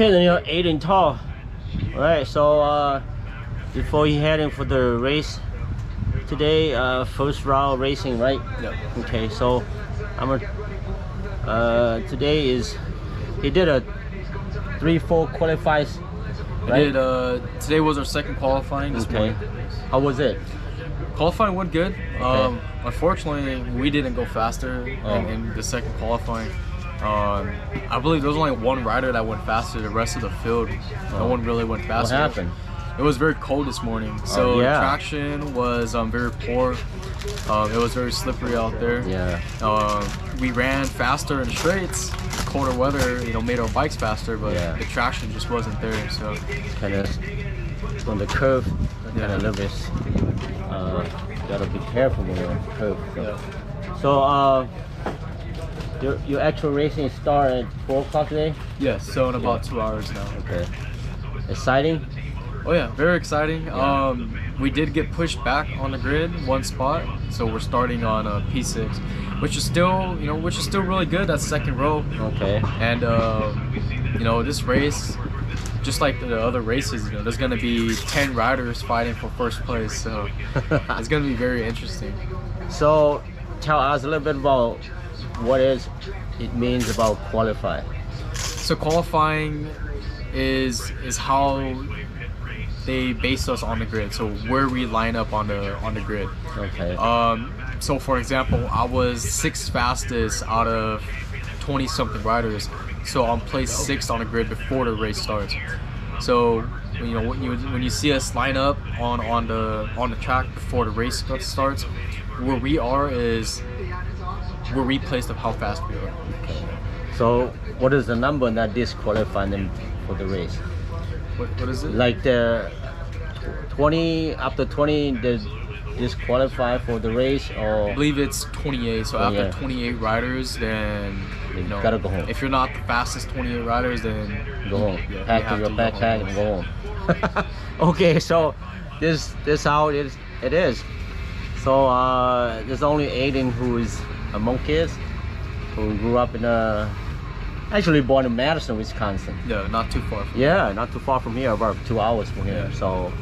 Okay, then you're Aden Thao. Alright, so before you heading for the race today, first round racing, right? Yeah. Okay, so today is he did a 3-4 qualifies. Right? Today was our second qualifying this morning. How was it? Qualifying went good. Unfortunately, we didn't go faster in the second qualifying. I believe there was only one rider that went faster. The rest of the field, no one really went faster. What happened? It was very cold this morning, so the traction was very poor. It was very slippery out there. Yeah. We ran faster in straights. Colder weather, made our bikes faster, but the traction just wasn't there. So kind of on the curve, kind of a little bit. Gotta be careful with the curve. So your actual racing start at 4 o'clock today? Yes. So in about 2 hours now. Okay. Exciting? Oh yeah, very exciting. We did get pushed back on the grid 1 spot, so we're starting on P6, which is still, really good. That's second row. Okay. And this race, just like the other races, there's gonna be 10 riders fighting for first place, so it's gonna be very interesting. So, tell us a little bit about what it means about qualifying. So qualifying is how they base us on the grid, so where we line up on the grid. Okay. So for example, I was 6th fastest out of 20 something riders, so I'm placed 6th on the grid before the race starts. So when you see us line up on the track before the race starts, where we are is where we placed of how fast we are. Okay. So what is the number that disqualify them for the race? What is it? Like the 20, after 20 they disqualify for the race, or? I believe it's 28, so after 28 riders, then you gotta go home. If you're not the fastest 28 riders, then go home. Yeah, Pack your backpack and go home. Okay, so this how it is. So there's only Aden who is a Hmong kid who grew up in actually born in Madison, Wisconsin. Yeah, not too far from not too far from here, about 2 hours from here. So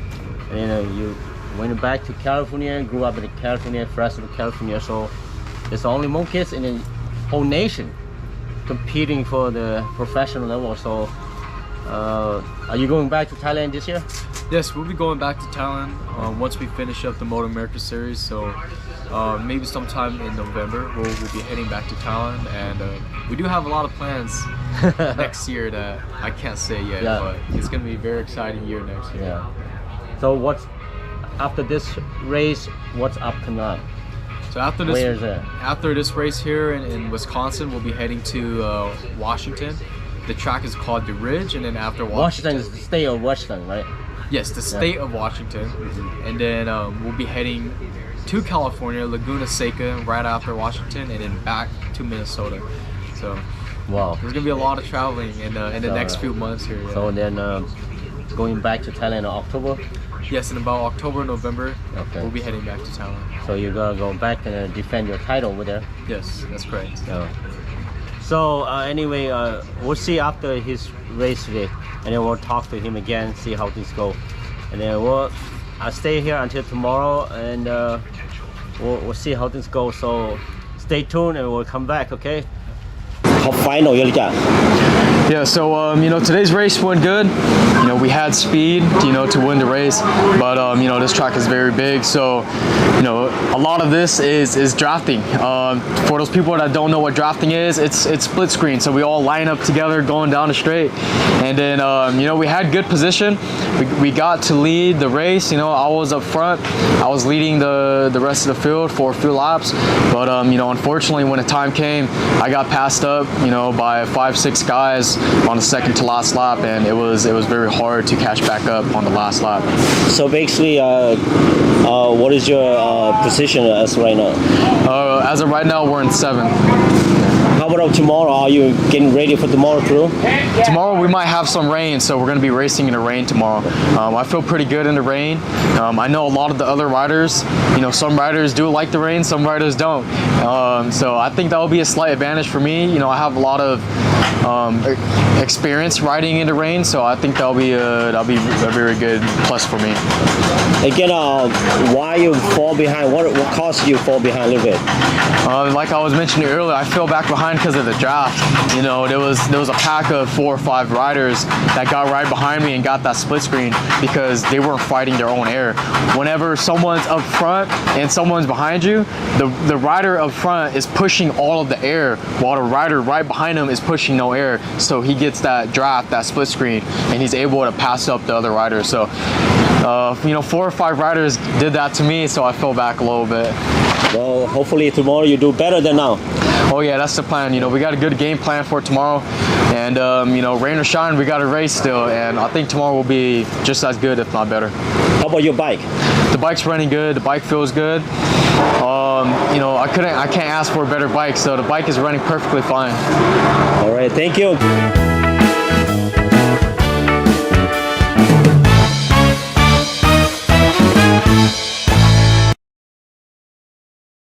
you went back to California, grew up in California, Fresno, California. So it's the only Hmong kids in the whole nation competing for the professional level. So are you going back to Thailand this year? Yes, we'll be going back to Thailand once we finish up the Moto America series. So maybe sometime in November we'll be heading back to Thailand, and we do have a lot of plans next year that I can't say yet, but it's gonna be a very exciting year next year. Yeah. So what's after this race? What's up coming up? So after this race here in Wisconsin, we'll be heading to Washington. The track is called the Ridge, and then after Washington is the state of Washington, right? Yes, the state of Washington, and then we'll be heading to California, Laguna Seca, right after Washington, and then back to Minnesota. So there's gonna be a lot of traveling in the next few months here. Yeah. So then going back to Thailand in October? Yes, in about October, November, we'll be heading back to Thailand. So you're gonna go back and defend your title over there? Yes, that's correct. So anyway, we'll see after his race today, and then we'll talk to him again, see how things go, and then I'll stay here until tomorrow, and we'll see how things go. So stay tuned, and we'll come back. Okay. Final Yeah, so today's race went good. We had speed, to win the race, but this track is very big, so a lot of this is drafting. For those people that don't know what drafting is, it's split screen. So we all line up together going down the straight, and then we had good position. We got to lead the race. I was up front. I was leading the rest of the field for a few laps, but unfortunately when the time came, I got passed up by 5-6 guys on the second to last lap, and it was very hard to catch back up on the last lap. So basically, what is your position as right now? As of right now, we're in 7th. how about tomorrow? Are you getting ready for tomorrow too? Tomorrow we might have some rain, so we're going to be racing in the rain tomorrow. I feel pretty good in the rain. I know a lot of the other riders, you know, some riders do like the rain, some riders don't. So I think that will be a slight advantage for me. You know, I have a lot of experience riding in the rain, so I think that'll be a very good plus for me. Again, why you fall behind? What caused you fall behind a little bit? Like I was mentioning earlier, I fell back behind because of the draft. You know, there was a pack of 4 or 5 riders that got right behind me and got that split screen because they weren't fighting their own air. Whenever someone's up front and someone's behind you, the rider up front is pushing all of the air while the rider right behind him is pushing no air. So he gets that draft, that split screen, and he's able to pass up the other riders. So, you know, 4 or 5 riders did that to me, so I fell back a little bit. Well, hopefully tomorrow you do better than now. Oh yeah, that's the plan. You know, we got a good game plan for tomorrow, and you know, rain or shine, we got a race still, and I think tomorrow will be just as good, if not better. How about your bike? The bike's running good. The bike feels good. You know, I can't ask for a better bike, so the bike is running perfectly fine. All right, thank you.